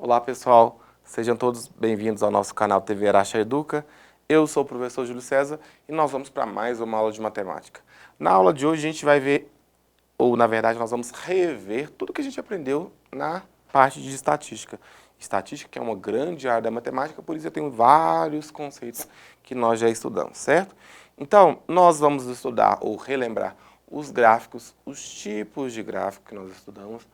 Olá pessoal, sejam todos bem-vindos ao nosso canal TV Araxa Educa. Eu sou o professor Júlio César e nós vamos para mais uma aula de matemática. Na aula de hoje a gente vai ver, ou na verdade nós vamos rever tudo que a gente aprendeu na parte de estatística. Estatística que é uma grande área da matemática, por isso eu tenho vários conceitos que nós já estudamos, certo? Então, nós vamos estudar ou relembrar os gráficos, os tipos de gráfico que nós estudamos,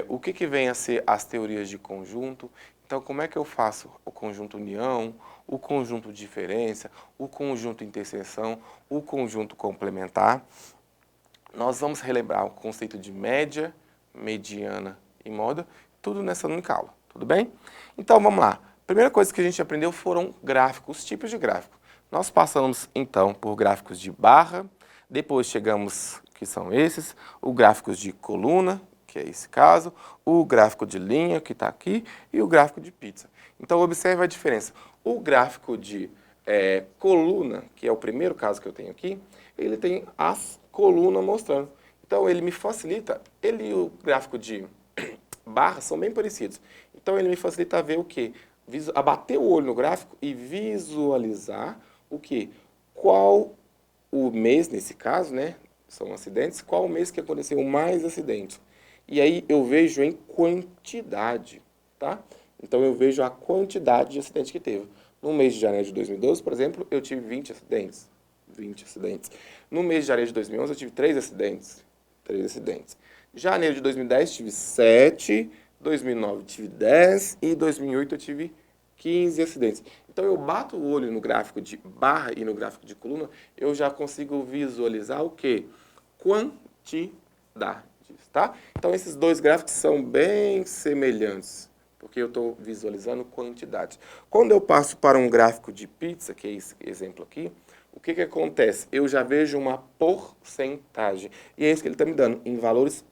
o que vem a ser as teorias de conjunto. Então, como é que eu faço o conjunto união, o conjunto diferença, o conjunto interseção, o conjunto complementar. Nós vamos relembrar o conceito de média, mediana e moda, tudo nessa única aula, tudo bem? Então, vamos lá. A primeira coisa que a gente aprendeu foram gráficos, os tipos de gráfico. Nós passamos, então, por gráficos de barra, depois chegamos, que são esses, o gráficos de coluna, que é esse caso, o gráfico de linha, que está aqui, e o gráfico de pizza. Então, observe a diferença. O gráfico de coluna, que é o primeiro caso que eu tenho aqui, ele tem as colunas mostrando. Então, ele me facilita, ele e o gráfico de barra são bem parecidos. Então, ele me facilita ver o quê? Abater o olho no gráfico e visualizar o quê? Qual o mês, nesse caso, né? São acidentes, qual o mês que aconteceu mais acidentes. E aí eu vejo em quantidade, tá? Então eu vejo a quantidade de acidentes que teve. No mês de janeiro de 2012, por exemplo, eu tive 20 acidentes. 20 acidentes. No mês de janeiro de 2011, eu tive 3 acidentes. 3 acidentes. Janeiro de 2010, tive 7. 2009, tive 10. E 2008, eu tive 15 acidentes. Então, eu bato o olho no gráfico de barra e no gráfico de coluna, eu já consigo visualizar o quê? Quantidades, tá? Então, esses dois gráficos são bem semelhantes, porque eu estou visualizando quantidades. Quando eu passo para um gráfico de pizza, que é esse exemplo aqui, o que acontece? Eu já vejo uma porcentagem. E é isso que ele está me dando, em valores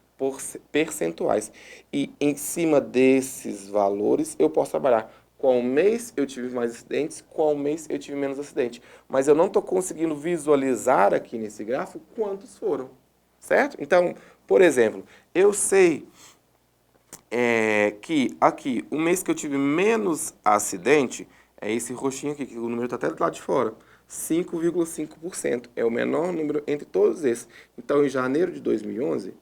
percentuais. E em cima desses valores, eu posso trabalhar qual mês eu tive mais acidentes, qual mês eu tive menos acidentes. Mas eu não estou conseguindo visualizar aqui nesse gráfico quantos foram, certo? Então, por exemplo, eu sei que aqui, o mês que eu tive menos acidente, é esse roxinho aqui, que o número está até do lado de fora, 5,5%. É o menor número entre todos esses. Então, em janeiro de 2011,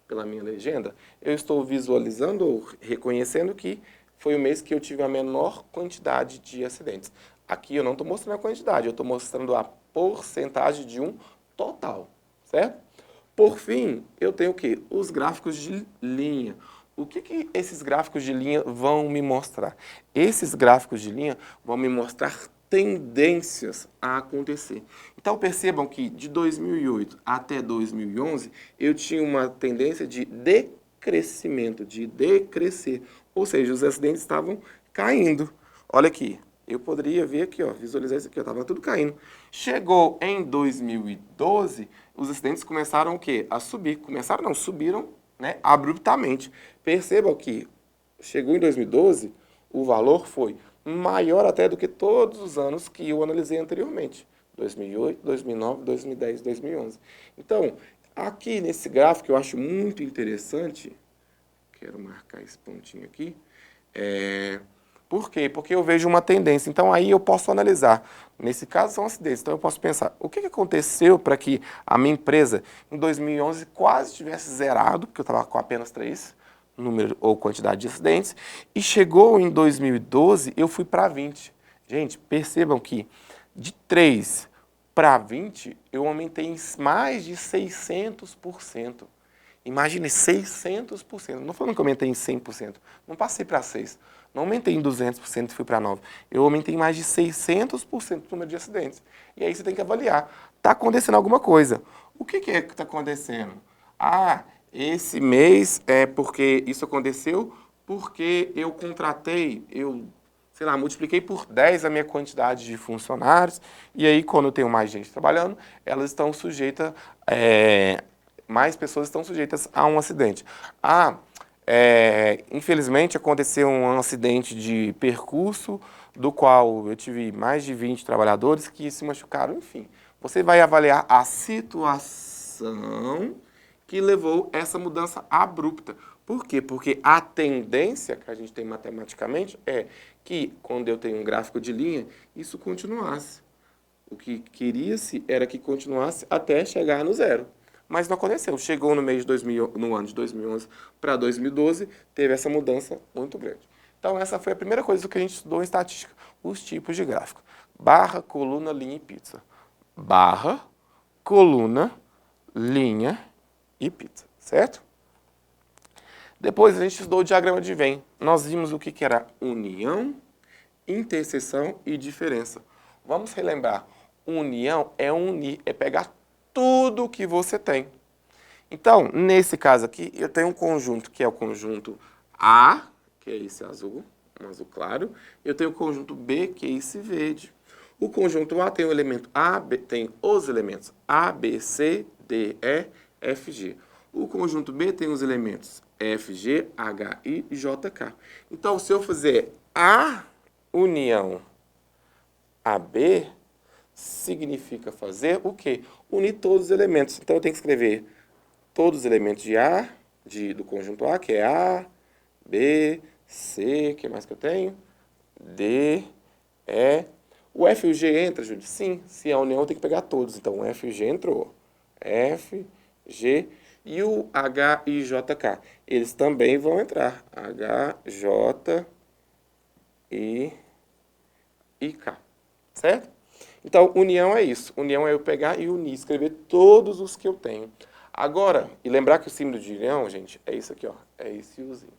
pela minha legenda, eu estou visualizando ou reconhecendo que foi o mês que eu tive a menor quantidade de acidentes. Aqui eu não estou mostrando a quantidade, eu estou mostrando a porcentagem de um total, certo? Por fim, eu tenho o quê? Os gráficos de linha. O que esses gráficos de linha vão me mostrar? Esses gráficos de linha vão me mostrar tendências a acontecer. Então, percebam que de 2008 até 2011, eu tinha uma tendência de decrescimento, de decrescer. Ou seja, os acidentes estavam caindo. Olha aqui, eu poderia ver aqui, ó, visualizar isso aqui, estava tudo caindo. Chegou em 2012, os acidentes começaram o quê? A subir. Começaram, não, subiram, né, abruptamente. Percebam que chegou em 2012, o valor foi maior até do que todos os anos que eu analisei anteriormente. 2008, 2009, 2010, 2011. Então, aqui nesse gráfico eu acho muito interessante, quero marcar esse pontinho aqui, por quê? Porque eu vejo uma tendência. Então, aí eu posso analisar. Nesse caso, são acidentes. Então, eu posso pensar, o que aconteceu para que a minha empresa, em 2011, quase tivesse zerado, porque eu estava com apenas 3 número ou quantidade de acidentes, e chegou em 2012, eu fui para 20. Gente, percebam que de 3 para 20, eu aumentei em mais de 600%. Imagine, 600%. Não falando que eu aumentei em 100%. Não passei para 6. Não aumentei em 200% e fui para 9. Eu aumentei em mais de 600% o número de acidentes. E aí você tem que avaliar. Está acontecendo alguma coisa. O que é que está acontecendo? Ah, esse mês é porque isso aconteceu porque eu contratei, sei lá, multipliquei por 10 a minha quantidade de funcionários. E aí, quando eu tenho mais gente trabalhando, elas estão sujeitas, mais pessoas estão sujeitas a um acidente. Infelizmente aconteceu um acidente de percurso, do qual eu tive mais de 20 trabalhadores que se machucaram, enfim. Você vai avaliar a situação que levou essa mudança abrupta. Por quê? Porque a tendência que a gente tem matematicamente é que, quando eu tenho um gráfico de linha, isso continuasse. O que queria-se era que continuasse até chegar no zero. Mas não aconteceu. Chegou no mês de 2000, no ano de 2011 para 2012, teve essa mudança muito grande. Então, essa foi a primeira coisa que a gente estudou em estatística, os tipos de gráfico. Barra, coluna, linha e pizza. Barra, coluna, linha e pizza, certo? Depois a gente estudou o diagrama de Venn. Nós vimos o que era união, interseção e diferença. Vamos relembrar. União é unir, é pegar tudo que você tem. Então, nesse caso aqui, eu tenho um conjunto que é o conjunto A, que é esse azul, um azul claro. Eu tenho o conjunto B, que é esse verde. O conjunto A tem o elemento A, B, tem os elementos A, B, C, D, E, F, G. O conjunto B tem os elementos F, G, H, I e J, K. Então, se eu fizer A união AB, significa fazer o quê? Unir todos os elementos. Então, eu tenho que escrever todos os elementos de A, do conjunto A, que é A, B, C, o que mais que eu tenho? D, E. O F e o G entra, Júlio? Sim, se é a união, eu tenho que pegar todos. Então, o F e o G entrou. F, G e o H e J, K. Eles também vão entrar. H, J e K. Certo? Então, união é isso. União é eu pegar e unir, escrever todos os que eu tenho. Agora, e lembrar que o símbolo de união, gente, é isso aqui, ó. É esse Uzinho.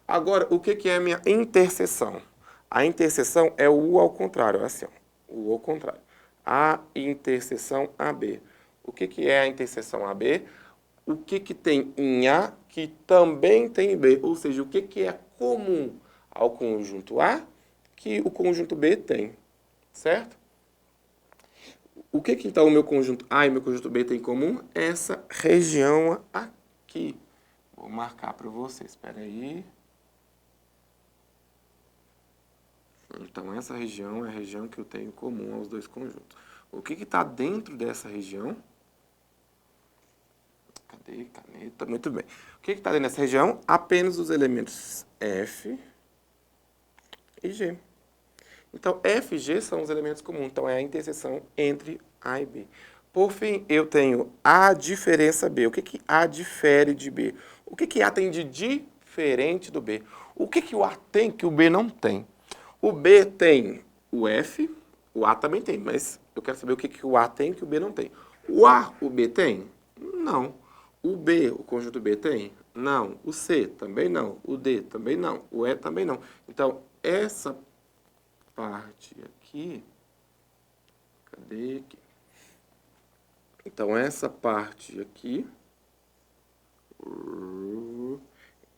Agora, o que é a minha interseção? A interseção é o U ao contrário, é assim, ó. O U ao contrário. A interseção AB. O que é a interseção AB? O que tem em A que também tem em B? Ou seja, o que é comum ao conjunto A que o conjunto B tem, certo? O que então o meu conjunto A e o meu conjunto B tem em comum? Essa região aqui. Vou marcar para vocês, espera aí. Então, essa região é a região que eu tenho em comum aos dois conjuntos. O que está dentro dessa região? Cadê? Caneta. Muito bem. O que está dentro dessa região? Apenas os elementos F e G. Então, F e G são os elementos comuns. Então, é a interseção entre A e B. Por fim, eu tenho A diferença B. O que A difere de B? O que A tem de diferente do B? O que o A tem que o B não tem? O B tem o F, o A também tem, mas eu quero saber o que o A tem que o B não tem. O A, o B tem? Não. O B, o conjunto B tem? Não. O C também não. O D também não. O E também não. Então, essa parte aqui, cadê aqui? Então, essa parte aqui,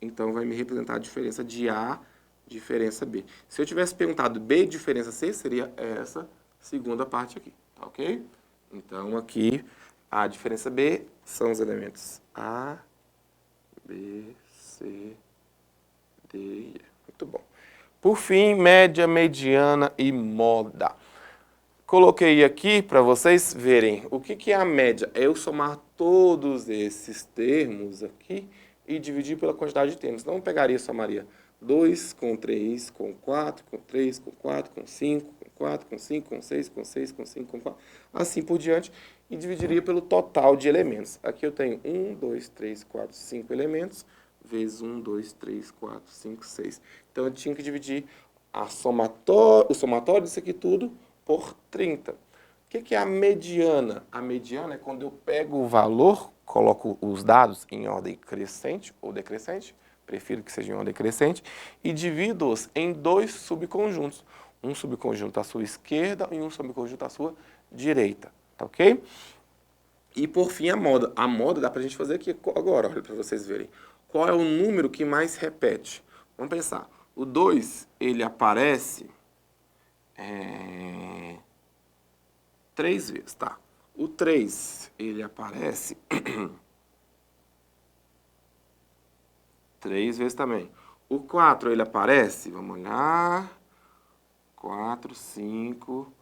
então vai me representar a diferença de A, diferença B. Se eu tivesse perguntado B, diferença C, seria essa segunda parte aqui, tá ok? Então, aqui, a diferença B são os elementos A, B, C, D e E. Muito bom. Por fim, média, mediana e moda. Coloquei aqui para vocês verem o que é a média. É eu somar todos esses termos aqui e dividir pela quantidade de termos. Não pegaria e somaria 2 com 3, com 4, com 3, com 4, com 5, com 4, com 5, com 6, com 6, com 5, com 4, assim por diante, e dividiria pelo total de elementos. Aqui eu tenho 1, 2, 3, 4, 5 elementos, vezes 1, 2, 3, 4, 5, 6. Então, eu tinha que dividir o somatório disso aqui tudo por 30. O que é a mediana? A mediana é quando eu pego o valor, coloco os dados em ordem crescente ou decrescente, prefiro que seja em ordem crescente, e divido-os em dois subconjuntos. Um subconjunto à sua esquerda e um subconjunto à sua direita. Tá ok? E por fim a moda. A moda dá pra gente fazer aqui agora, olha para vocês verem. Qual é o número que mais repete? Vamos pensar. O 2, ele aparece 3 vezes, tá? O 3, ele aparece 3 vezes também. O 4, ele aparece, vamos olhar, 4, 5,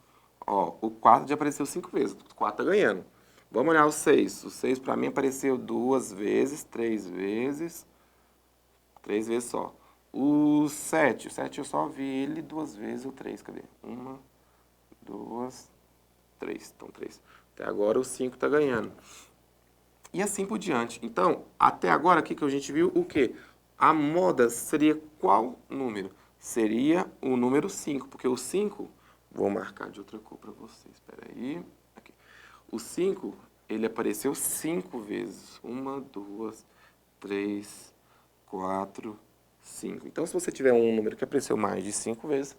ó, o 4 já apareceu 5 vezes, o 4 tá ganhando. Vamos olhar o 6. O 6 para mim apareceu 2 vezes, 3 vezes, 3 vezes só. O 7 eu só vi ele 2 vezes, o 3, cadê? 1, 2, 3, então 3. Até agora o 5 tá ganhando. E assim por diante. Então, até agora aqui que a gente viu o quê? A moda seria qual número? Seria o número 5, porque o 5, vou marcar de outra cor para vocês, espera aí. Aqui. O 5, ele apareceu 5 vezes. 1, 2, 3, 4, 5. Então, se você tiver um número que apareceu mais de 5 vezes,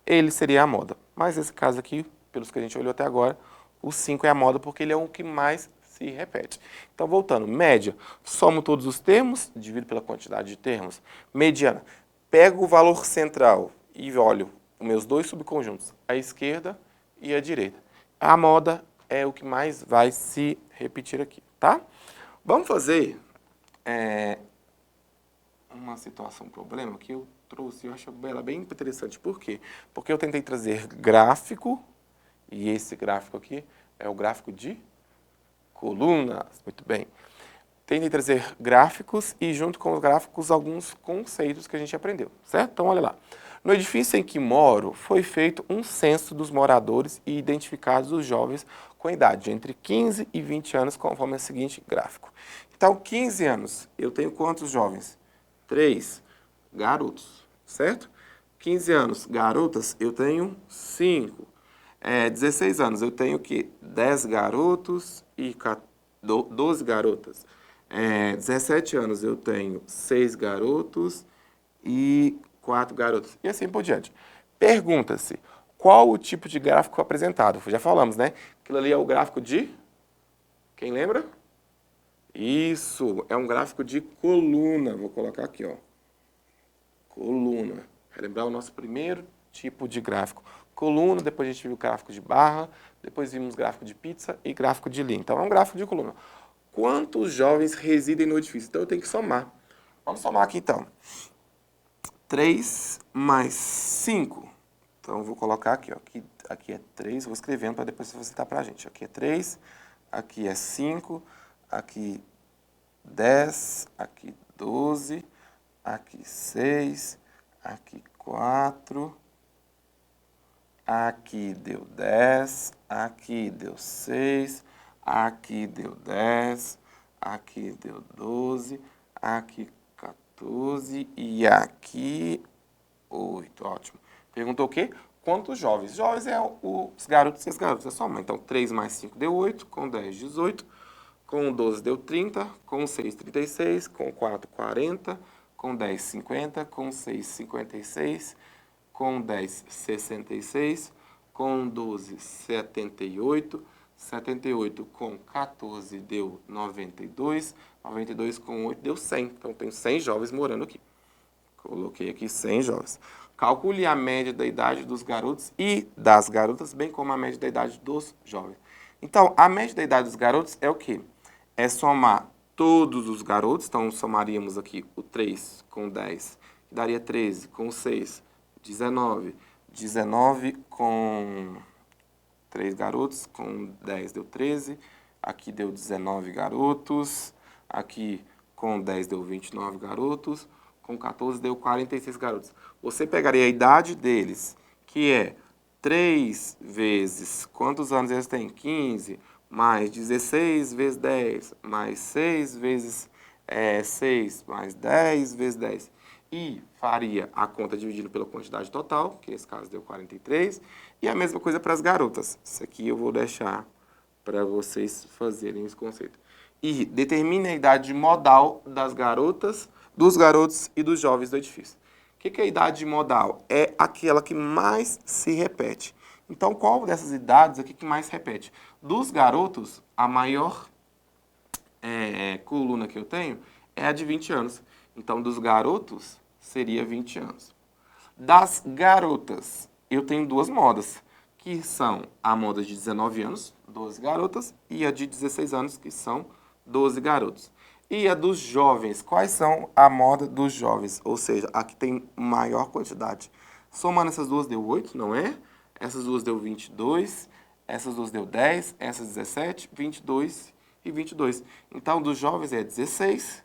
ele seria a moda. Mas nesse caso aqui, pelos que a gente olhou até agora, o 5 é a moda porque ele é o que mais se repete. Então, voltando, média, somo todos os termos, divido pela quantidade de termos. Mediana, pego o valor central e olho os meus dois subconjuntos, a esquerda e a direita. A moda é o que mais vai se repetir aqui, tá? Vamos fazer uma situação, um problema que eu trouxe, eu acho ela bem interessante. Por quê? Porque eu tentei trazer gráfico, e esse gráfico aqui é o gráfico de colunas, muito bem. Tentei trazer gráficos e, junto com os gráficos, alguns conceitos que a gente aprendeu, certo? Então, olha lá. No edifício em que moro, foi feito um censo dos moradores e identificados os jovens com idade entre 15 e 20 anos, conforme o seguinte gráfico. Então, 15 anos, eu tenho quantos jovens? 3 garotos, certo? 15 anos, garotas, eu tenho 5. 16 anos, eu tenho o quê? 10 garotos e 12 garotas. 17 anos, eu tenho 6 garotos e 4 garotas. E assim por diante. Pergunta-se, qual o tipo de gráfico apresentado? Já falamos, né? Aquilo ali é o gráfico de... Quem lembra? Isso, é um gráfico de coluna. Vou colocar aqui, ó. Coluna. Relembrar o nosso primeiro tipo de gráfico. Coluna, depois a gente viu gráfico de barra, depois vimos gráfico de pizza e gráfico de linha. Então, é um gráfico de coluna. Quantos jovens residem no edifício? Então, eu tenho que somar. Vamos somar aqui, então. 3 mais 5. Então, eu vou colocar aqui, ó. Aqui é 3, vou escrevendo para depois facilitar para a gente. Aqui é 3, aqui é 5, aqui 10, aqui 12, aqui 6, aqui 4, aqui deu 10, aqui deu 6, aqui deu 10, aqui deu 12, aqui 14 e aqui 8. Ótimo. Perguntou o quê? Quantos jovens? Jovens é os garotos e as garotas. É só uma. Então, 3 mais 5 deu 8, com 10, 18, com 12 deu 30, com 6, 36, com 4, 40, com 10, 50, com 6, 56, com 10, 66, com 12, 78, 78 com 14 deu 92, 92 com 8 deu 100. Então, tem 100 jovens morando aqui. Coloquei aqui 100 jovens. Calcule a média da idade dos garotos e das garotas, bem como a média da idade dos jovens. Então, a média da idade dos garotos é o quê? É somar todos os garotos. Então, somaríamos aqui o 3 com 10, que daria 13, com 6, 19. 19 com 3 garotos, com 10 deu 13. Aqui deu 19 garotos. Aqui com 10 deu 29 garotos. Com 14 deu 46 garotos. Você pegaria a idade deles, que é 3 vezes, quantos anos eles têm? 15, mais 16 vezes 10, mais 6 vezes 6, mais 10 vezes 10. E faria a conta dividido pela quantidade total, que nesse caso deu 43. E a mesma coisa para as garotas. Isso aqui eu vou deixar para vocês fazerem esse conceito. E determine a idade modal das garotas, dos garotos e dos jovens do edifício. O que é a idade modal? É aquela que mais se repete. Então, qual dessas idades aqui que mais se repete? Dos garotos, a maior coluna que eu tenho é a de 20 anos. Então, dos garotos, seria 20 anos. Das garotas, eu tenho duas modas, que são a moda de 19 anos, 12 garotas, e a de 16 anos, que são 12 garotos. E a dos jovens, quais são a moda dos jovens? Ou seja, a que tem maior quantidade. Somando essas duas deu 8, não é? Essas duas deu 22, essas duas deu 10, essas 17, 22 e 22. Então, dos jovens é 16,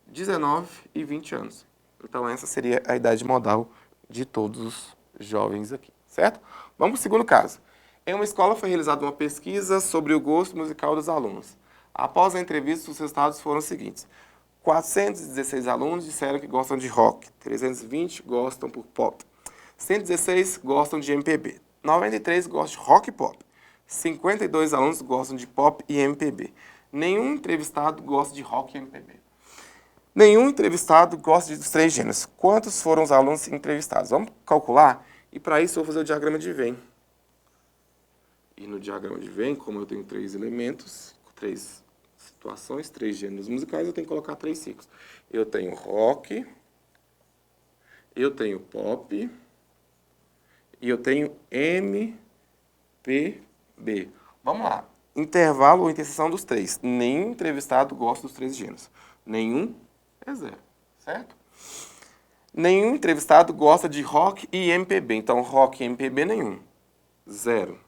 19 e 20 anos. Então essa seria a idade modal de todos os jovens aqui, certo? Vamos para o segundo caso. Em uma escola foi realizada uma pesquisa sobre o gosto musical dos alunos. Após a entrevista, os resultados foram os seguintes. 416 alunos disseram que gostam de rock, 320 gostam por pop, 116 gostam de MPB, 93 gostam de rock e pop, 52 alunos gostam de pop e MPB. Nenhum entrevistado gosta de rock e MPB. Nenhum entrevistado gosta dos três gêneros. Quantos foram os alunos entrevistados? Vamos calcular e para isso eu vou fazer o diagrama de Venn. E no diagrama de Venn, como eu tenho três elementos, três situações, três gêneros musicais, eu tenho que colocar três ciclos. Eu tenho rock, eu tenho pop e eu tenho MPB. Vamos lá. Intervalo ou interseção dos três. Nenhum entrevistado gosta dos três gêneros. Nenhum é zero, certo? Nenhum entrevistado gosta de rock e MPB. Então, rock e MPB nenhum. Zero.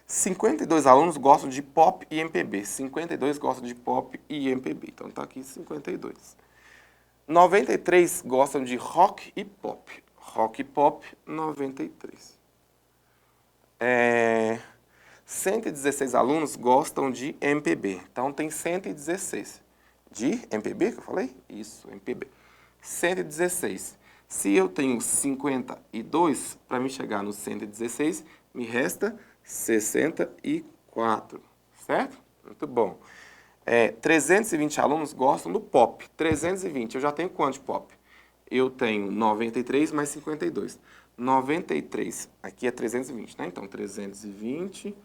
52 alunos gostam de pop e MPB. 52 gostam de pop e MPB. Então, está aqui 52. 93 gostam de rock e pop. Rock e pop, 93. 116 alunos gostam de MPB. Então, tem 116. De MPB que eu falei? Isso, MPB. 116. Se eu tenho 52, para me chegar no 116, me resta 64, certo? Muito bom. 320 alunos gostam do pop. 320, eu já tenho quanto de pop? Eu tenho 93 mais 52. 93, aqui é 320, né? Então, 320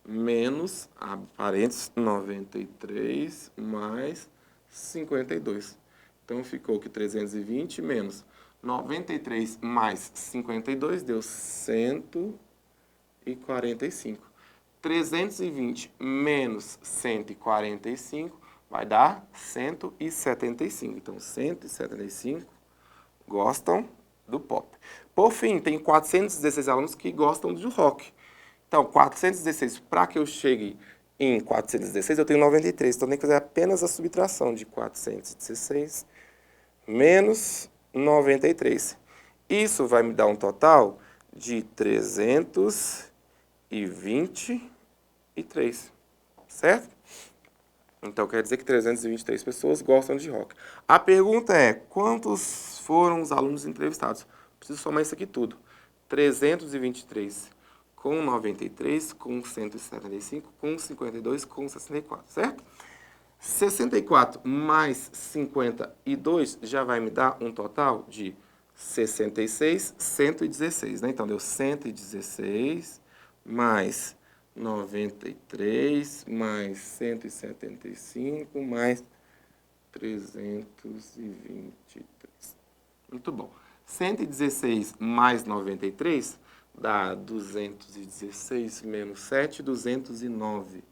menos, abre parênteses, 93 mais 52. Então, ficou que 320 menos 93 mais 52 deu 145. 320 menos 145 vai dar 175. Então, 175 gostam do pop. Por fim, tem 416 alunos que gostam do rock. Então, 416, para que eu chegue em 416, eu tenho 93. Então, eu tenho que fazer apenas a subtração de 416 menos 93. Isso vai me dar um total de 323, certo? Então, quer dizer que 323 pessoas gostam de rock. A pergunta é, quantos foram os alunos entrevistados? Preciso somar isso aqui tudo. 323 com 93, com 175, com 52, com 64, certo? 64 mais 52 já vai me dar um total de 66, 116, né? Então, deu 116 mais 93 mais 175 mais 323. Muito bom. 116 mais 93 dá 216 menos 7, 209.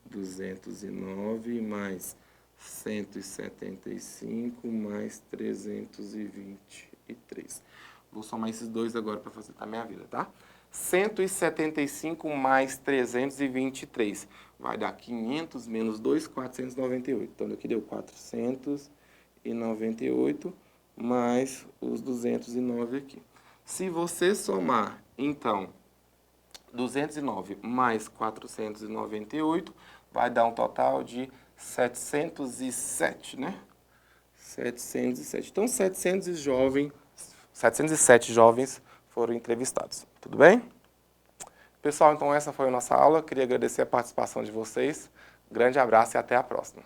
209 mais 175 mais 323. Vou somar esses dois agora para facilitar a minha vida, tá? 175 mais 323 vai dar 500 menos 2, 498. Então, aqui deu 498 mais os 209 aqui. Se você somar, então, 209 mais 498 vai dar um total de 707, né? 707. Então, 707 jovens foram entrevistados. Tudo bem? Pessoal, então essa foi a nossa aula. Queria agradecer a participação de vocês. Grande abraço e até a próxima.